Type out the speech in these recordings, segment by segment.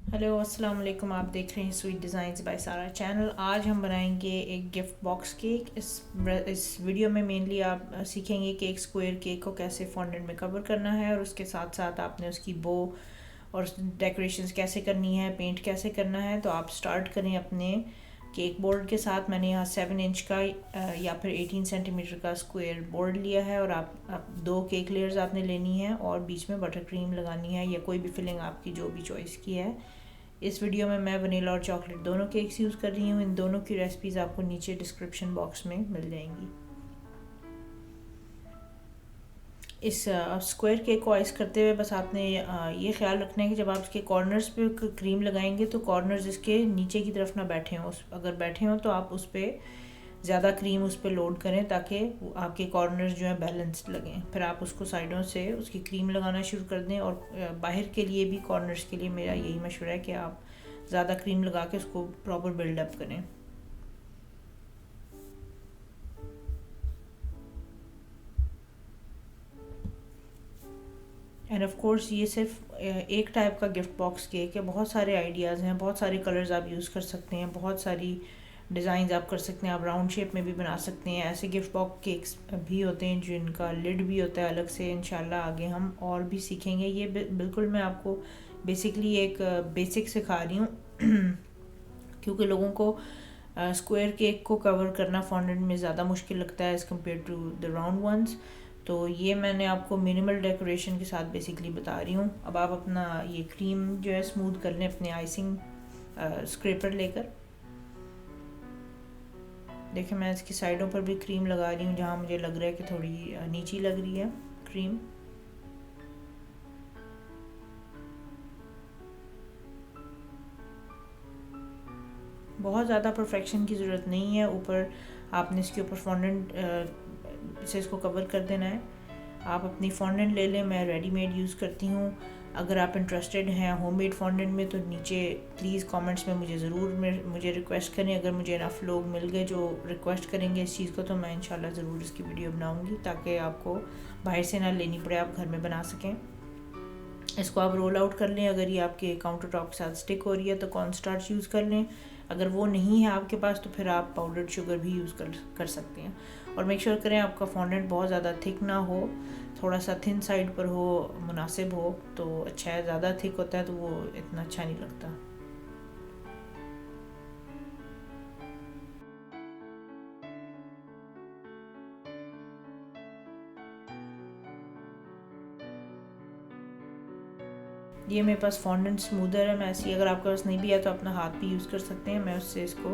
Hello अस्सलाम वालेकुम। आप देख रहे हैं स्वीट डिज़ाइंस बाय सारा चैनल। आज हम बनाएंगे एक गिफ्ट बॉक्स केक। इस वीडियो में मेनली आप सीखेंगे कि एक स्क्वायर केक को कैसे फॉन्डेंट में कवर करना है और उसके साथ साथ आपने उसकी बो और डेकोरेशंस कैसे करनी है, पेंट कैसे करना है। तो आप स्टार्ट करें अपने केक बोर्ड के साथ। मैंने यहाँ 7 इंच का या फिर 18 सेंटीमीटर का स्क्वायर बोर्ड लिया है और आप 2 केक लेयर्स आपने लेनी है और बीच में बटर क्रीम लगानी है या कोई भी फिलिंग आपकी जो भी चॉइस की है। इस वीडियो में मैं वनीला और चॉकलेट दोनों केक्स यूज़ कर रही हूँ। इन दोनों की रेसिपीज़ आपको नीचे डिस्क्रिप्शन बॉक्स में मिल जाएंगी। इस स्क्वायर केक को आइस करते हुए बस आपने ये ख्याल रखना है कि जब आप इसके कॉर्नर्स पे क्रीम लगाएंगे तो कॉर्नर्स इसके नीचे की तरफ ना बैठे हों। अगर बैठे हों तो आप उस पर ज़्यादा क्रीम उस पर लोड करें ताकि आपके कॉर्नर्स जो हैं बैलेंस्ड लगें। फिर आप उसको साइडों से उसकी क्रीम लगाना शुरू कर दें और बाहर के लिए भी कॉर्नर्स के लिए मेरा यही मशवरा है कि आप ज़्यादा क्रीम लगा के उसको प्रॉपर बिल्डअप करें। एंड ऑफ कोर्स ये सिर्फ एक टाइप का गिफ्ट बॉक्स केक है। बहुत सारे आइडियाज़ हैं, बहुत सारे कलर्स आप यूज़ कर सकते हैं, बहुत सारी डिज़ाइन आप कर सकते हैं। आप राउंड शेप में भी बना सकते हैं। ऐसे गिफ्ट बॉक्स केक्स भी होते हैं जिनका लिड भी होता है अलग से। इंशाल्लाह आगे हम और भी सीखेंगे। ये बिल्कुल मैं आपको बेसिकली एक बेसिक सिखा रही हूँ क्योंकि लोगों को स्क्वायर केक को कवर करना फॉन्डेंट में ज़्यादा मुश्किल लगता है as compared to the round ones. तो ये मैंने आपको मिनिमल डेकोरेशन के साथ बेसिकली बता रही हूँ। अब आप अपना ये क्रीम जो है स्मूथ कर लें अपने आइसिंग स्क्रैपर लेकर। देखिए मैं इसकी साइडों पर भी क्रीम लगा रही हूँ जहाँ मुझे लग रहा है कि थोड़ी नीची लग रही है क्रीम। बहुत ज़्यादा परफेक्शन की ज़रूरत नहीं है। ऊपर आपने इसके ऊपर फॉन्डेंट से इसको कवर कर देना है। आप अपनी फॉन्डेंट ले लें, मैं रेडीमेड यूज़ करती हूँ। अगर आप इंटरेस्टेड हैं होममेड फॉन्डेंट में तो नीचे प्लीज़ कमेंट्स में मुझे रिक्वेस्ट करें। अगर मुझे इनफ लोग मिल गए जो रिक्वेस्ट करेंगे इस चीज़ को तो मैं इंशाल्लाह ज़रूर इसकी वीडियो बनाऊँगी ताकि आपको बाहर से ना लेनी पड़े, आप घर में बना सकें। इसको आप रोल आउट कर लें। अगर ये आपके काउंटर टॉप के साथ स्टिक हो रही है तो कॉर्न स्टार्च यूज़ कर लें। अगर वो नहीं है आपके पास तो फिर आप पाउडर्ड शुगर भी यूज़ कर सकते हैं। और मेक श्योर करें आपका फॉन्डेंट बहुत ज़्यादा थिक ना हो, थोड़ा सा थिन साइड पर हो, मुनासिब हो तो अच्छा है। ज़्यादा थिक होता है तो वो इतना अच्छा नहीं लगता। ये मेरे पास फॉन्डेंट स्मूदर है। मैं ऐसी अगर आपके पास नहीं भी है तो अपना हाथ भी यूज़ कर सकते हैं। मैं उससे इसको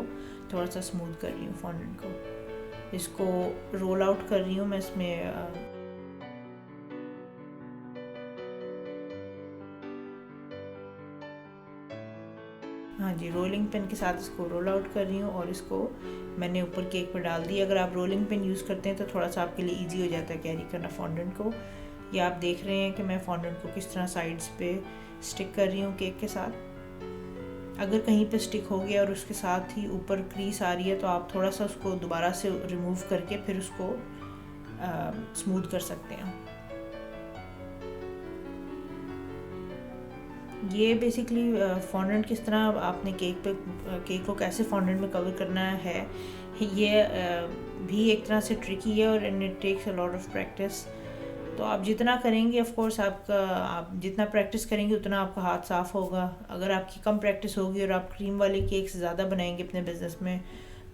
थोड़ा सा स्मूथ कर रही हूँ फॉन्डेंट को। इसको रोल आउट कर रही हूँ मैं इसमें हाँ जी, रोलिंग पिन के साथ इसको रोल आउट कर रही हूँ और इसको मैंने ऊपर केक पर डाल दिया। अगर आप रोलिंग पिन यूज़ करते हैं तो थोड़ा सा आपके लिए इजी हो जाता है कैरी करना फॉन्डेंट को। ये आप देख रहे हैं कि मैं फॉन्डेंट को किस तरह साइड्स पे स्टिक कर रही हूँ केक के साथ। अगर कहीं पे स्टिक हो गया और उसके साथ ही ऊपर क्रीज आ रही है तो आप थोड़ा सा उसको दोबारा से रिमूव करके फिर उसको स्मूथ कर सकते हैं। ये बेसिकली फॉन्डेंट किस तरह आपने केक को कैसे फॉन्डेंट में कवर करना है ये भी एक तरह से ट्रिकी है और it takes a lot of practice. तो आप जितना करेंगे ऑफ कोर्स आप जितना प्रैक्टिस करेंगे उतना आपका हाथ साफ़ होगा। अगर आपकी कम प्रैक्टिस होगी और आप क्रीम वाले केक्स ज़्यादा बनाएंगे अपने बिज़नेस में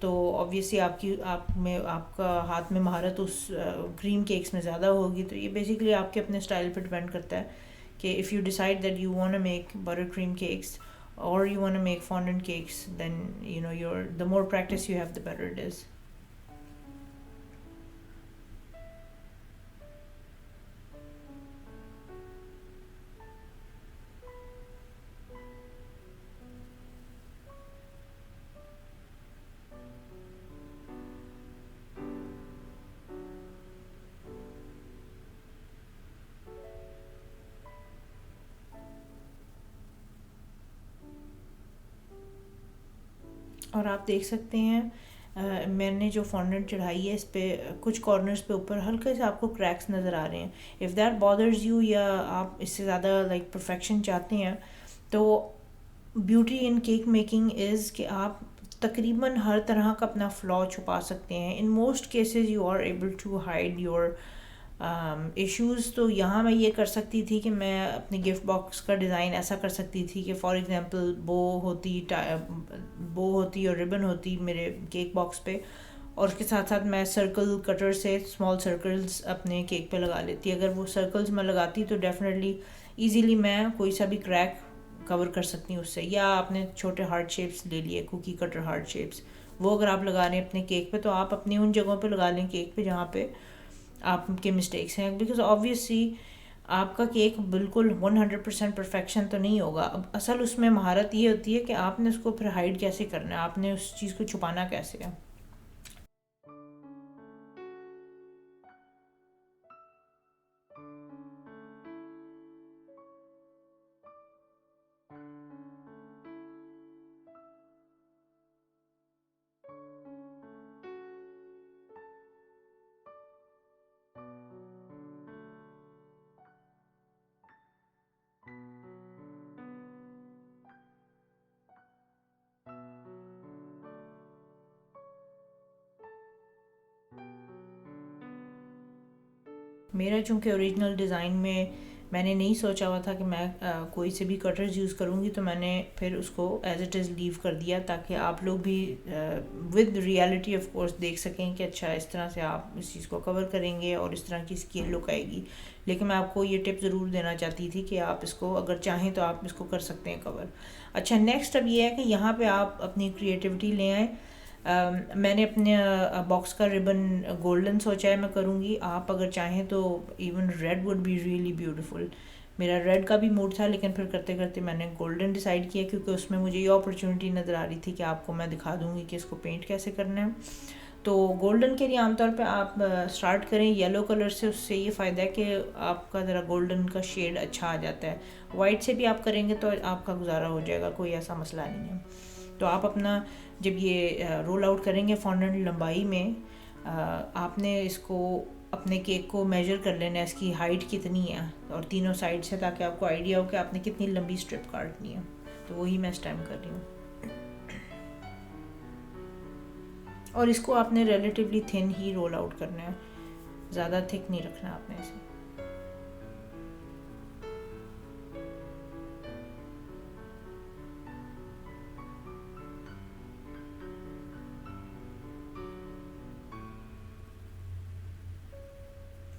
तो ऑब्वियसली आपका हाथ में महारत उस क्रीम केक्स में ज़्यादा होगी। तो ये बेसिकली आपके अपने स्टाइल पर डिपेंड करता है कि if you decide that you want to make buttercream cakes or you want to make fondant cakes, then the more practice you have the better it is. और आप देख सकते हैं मैंने जो फॉन्डेंट चढ़ाई है इस पर कुछ कॉर्नर्स पे ऊपर हल्के से आपको क्रैक्स नज़र आ रहे हैं। इफ़ दैट बॉदर्स यू या आप इससे ज़्यादा लाइक परफेक्शन चाहते हैं तो beauty in cake making is कि आप तकरीबन हर तरह का अपना फ्लॉ छुपा सकते हैं. In most cases you are able to hide your issues. तो यहाँ मैं ये कर सकती थी कि मैं अपने गिफ्ट बॉक्स का डिज़ाइन ऐसा कर सकती थी कि फॉर एग्ज़ाम्पल बो होती और रिबन होती मेरे केक बॉक्स पे, और उसके साथ साथ मैं सर्कल कटर से स्मॉल सर्कल्स अपने केक पे लगा लेती. अगर वो सर्कल्स मैं लगाती तो डेफिनेटली इजीली मैं कोई सा भी क्रैक कवर कर सकती हूँ उससे. या आपने छोटे हार्ट शेप्स ले लिए, कुकी कटर हार्ट शेप्स, वो अगर आप लगा रहे हैं अपने केक पे तो आप अपनी उन जगहों पे लगा लें केक पे जहाँ पे आपके मिस्टेक्स हैं. बिकॉज ऑब्वियसली आपका केक बिल्कुल 100% परफेक्शन तो नहीं होगा. अब असल उसमें महारत ये होती है कि आपने उसको फिर हाइड कैसे करना है, आपने उस चीज़ को छुपाना कैसे है. मेरा चूँकि ओरिजिनल डिज़ाइन में मैंने नहीं सोचा हुआ था कि मैं कोई से भी कटर्स यूज़ करूँगी, तो मैंने फिर उसको एज इट इज़ लीव कर दिया ताकि आप लोग भी विद रियलिटी ऑफ कोर्स देख सकें कि अच्छा इस तरह से आप इस चीज़ को कवर करेंगे और इस तरह की इसकी लुक आएगी. लेकिन मैं आपको ये टिप ज़रूर देना चाहती थी कि आप इसको अगर चाहें तो आप इसको कर सकते हैं कवर. अच्छा, नेक्स्ट अब ये है कि यहाँ पे आप अपनी क्रिएटिविटी ले आएँ. मैंने अपने बॉक्स का रिबन गोल्डन सोचा है मैं करूँगी. आप अगर चाहें तो even red wood be really beautiful. मेरा रेड का भी मूड था लेकिन फिर करते करते मैंने गोल्डन डिसाइड किया क्योंकि उसमें मुझे ये अपॉर्चुनिटी नज़र आ रही थी कि आपको मैं दिखा दूँगी कि इसको पेंट कैसे करना है. तो गोल्डन के लिए आमतौर पे आप स्टार्ट करें येलो कलर से. उससे ये फ़ायदा है कि आपका ज़रा गोल्डन का शेड अच्छा आ जाता है. वाइट से भी आप करेंगे तो आपका गुजारा हो जाएगा, कोई ऐसा मसला नहीं है. तो आप अपना जब ये रोल आउट करेंगे फॉन्डेंट लंबाई में, आपने इसको अपने केक को मेजर कर लेना है इसकी हाइट कितनी है और तीनों साइड से, ताकि आपको आइडिया हो कि आपने कितनी लंबी स्ट्रिप काटनी है. तो वही मैं इस टाइम कर रही हूँ. और इसको आपने रिलेटिवली थिन ही रोल आउट करना है, ज़्यादा थिक नहीं रखना आपने इसे.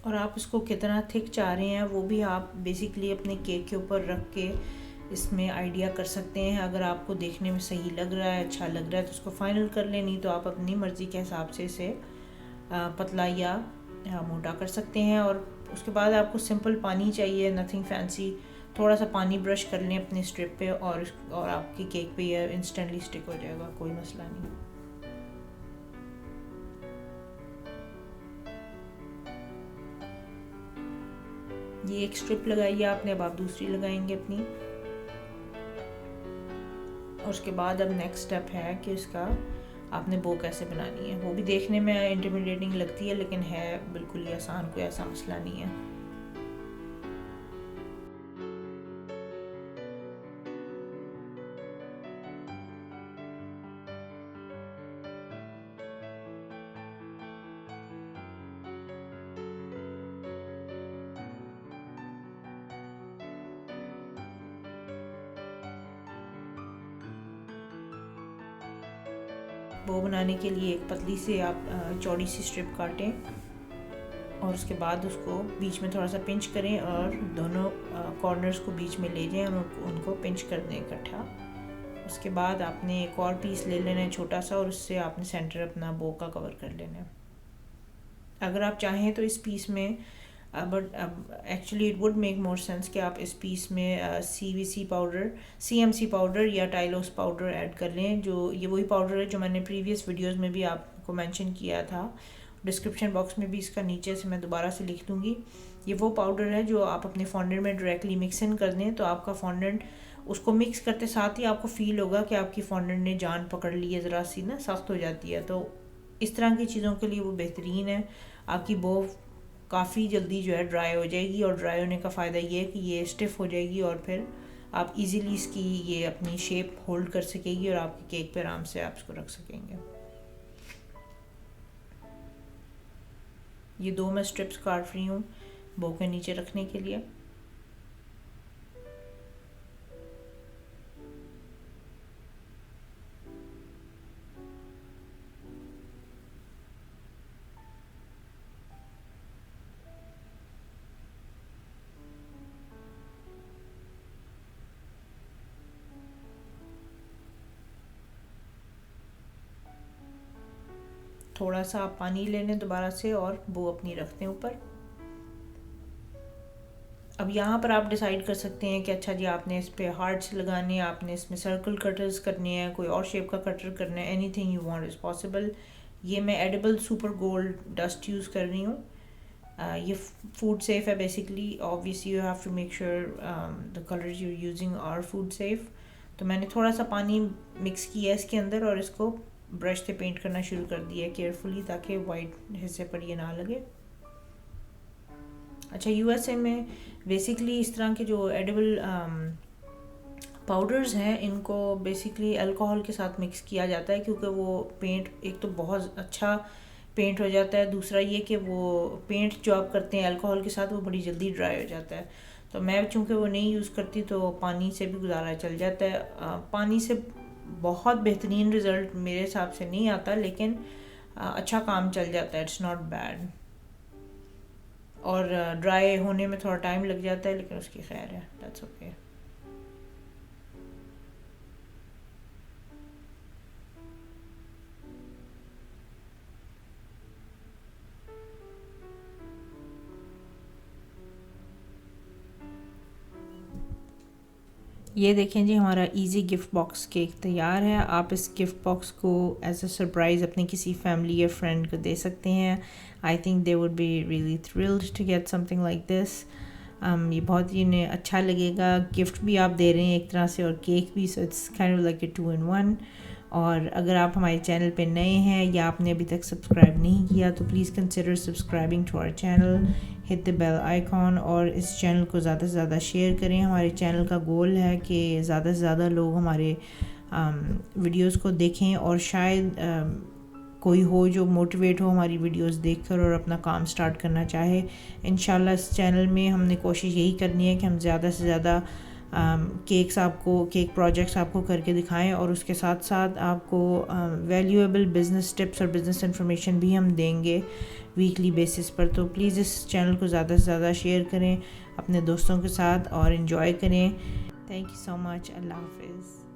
और आप इसको कितना थिक चाह रहे हैं वो भी आप बेसिकली अपने केक के ऊपर रख के इसमें आइडिया कर सकते हैं. अगर आपको देखने में सही लग रहा है, अच्छा लग रहा है तो उसको फाइनल कर लें, नहीं तो आप अपनी मर्ज़ी के हिसाब से इसे पतला या मोटा कर सकते हैं. और उसके बाद आपको सिंपल पानी चाहिए, नथिंग फैंसी. थोड़ा सा पानी ब्रश कर लें अपनी स्ट्रिप पे और आपके केक पे ये इंस्टेंटली स्टिक हो जाएगा, कोई मसला नहीं. ये एक स्ट्रिप लगाई है आपने, अब आप दूसरी लगाएंगे अपनी. और उसके बाद अब नेक्स्ट स्टेप है कि इसका आपने बो कैसे बनानी है. वो भी देखने में इंटिमिडेटिंग लगती है लेकिन है बिल्कुल ही आसान, कोई ऐसा मसला नहीं है. बो बनाने के लिए एक पतली से आप चौड़ी सी स्ट्रिप काटें और उसके बाद उसको बीच में थोड़ा सा पिंच करें और दोनों कॉर्नर्स को बीच में ले जाएं और उनको पिंच कर दें इकट्ठा. उसके बाद आपने एक और पीस ले लेना है छोटा सा और उससे आपने सेंटर अपना बो का कवर कर लेना है. अगर आप चाहें तो इस पीस में but actually it would make more sense कि आप इस पीस में CVC पाउडर, CMC पाउडर या टाइलोस पाउडर ऐड कर लें. जो ये वही पाउडर है जो मैंने प्रीवियस वीडियोस में भी आपको मेंशन किया था. डिस्क्रिप्शन बॉक्स में भी इसका नीचे से मैं दोबारा से लिख दूँगी. ये वो पाउडर है जो आप अपने फॉन्डेंट में डायरेक्टली मिक्स इन कर दें तो आपका फॉन्डेंट, उसको मिक्स करते साथ ही आपको फ़ील होगा कि आपकी फॉन्डेंट ने जान पकड़ ली है, ज़रा सी ना सख्त हो जाती है. तो इस तरह की चीज़ों के लिए वो बेहतरीन है. आपकी बो काफ़ी जल्दी जो है ड्राई हो जाएगी और ड्राई होने का फ़ायदा ये है कि ये स्टिफ़ हो जाएगी और फिर आप इजीली इसकी ये अपनी शेप होल्ड कर सकेगी और आपके केक पे आराम से आप इसको रख सकेंगे। ये 2 मैं स्ट्रिप्स काट रही हूँ बो के नीचे रखने के लिए। थोड़ा सा आप पानी ले लें दोबारा से और बो अपनी रख दें ऊपर। अब यहाँ पर आप डिसाइड कर सकते हैं कि अच्छा जी आपने इस पे हार्ट्स लगाने हैं, आपने इसमें सर्कल कटर्स करने हैं, कोई और शेप का कटर करना है, anything you want is possible. ये मैं edible super gold dust use कर रही हूँ। ये फूड सेफ है basically. Obviously you have to make sure the colours you using are food safe. तो मैंने थोड़ा सा पानी मिक्स किया इसके अंदर और इसको ब्रश से पेंट करना शुरू कर दिया केयरफुली, ताकि वाइट हिस्से पर ये ना लगे। अच्छा, यूएसए में बेसिकली इस तरह के जो एडिबल पाउडर्स हैं इनको बेसिकली अल्कोहल के साथ मिक्स किया जाता है, क्योंकि वो पेंट एक तो बहुत अच्छा पेंट हो जाता है, दूसरा ये कि वो पेंट जो आप करते हैं अल्कोहल के साथ वो बड़ी जल्दी ड्राई हो जाता है। तो मैं चूँकि वो नहीं यूज़ करती तो पानी से भी गुजारा चल जाता है। पानी से बहुत बेहतरीन रिज़ल्ट मेरे हिसाब से नहीं आता, लेकिन अच्छा काम चल जाता है, इट्स नॉट बैड। और ड्राई होने में थोड़ा टाइम लग जाता है, लेकिन उसकी खैर है, दैट्स ओके। ये देखें जी, हमारा इजी गिफ्ट बॉक्स केक तैयार है। आप इस गिफ्ट बॉक्स को एज अ सरप्राइज़ अपने किसी फैमिली या फ्रेंड को दे सकते हैं। I think they would be really thrilled to get something like this. ये बहुत ही इन्हें अच्छा लगेगा। गिफ्ट भी आप दे रहे हैं एक तरह से और केक भी, so it's kind of like a 2 in 1। और अगर आप हमारे चैनल पे नए हैं या आपने अभी तक सब्सक्राइब नहीं किया तो please consider subscribing to our channel, hit the bell icon और इस चैनल को ज़्यादा से ज़्यादा शेयर करें। हमारे चैनल का गोल है कि ज़्यादा से ज़्यादा लोग हमारे वीडियोस को देखें और शायद कोई हो जो मोटिवेट हो हमारी वीडियोस देखकर और अपना काम स्टार्ट करना चाहे। इंशाल्लाह इस चैनल में हमने कोशिश यही करनी है कि हम ज़्यादा से ज़्यादा केक प्रोजेक्ट्स आपको करके दिखाएं और उसके साथ साथ आपको वैल्यूएबल बिज़नेस टिप्स और बिज़नेस इंफॉर्मेशन भी हम देंगे वीकली बेसिस पर। तो प्लीज़ इस चैनल को ज़्यादा से ज़्यादा शेयर करें अपने दोस्तों के साथ और इन्जॉय करें। Thank you so much. अल्लाह हाफिज़।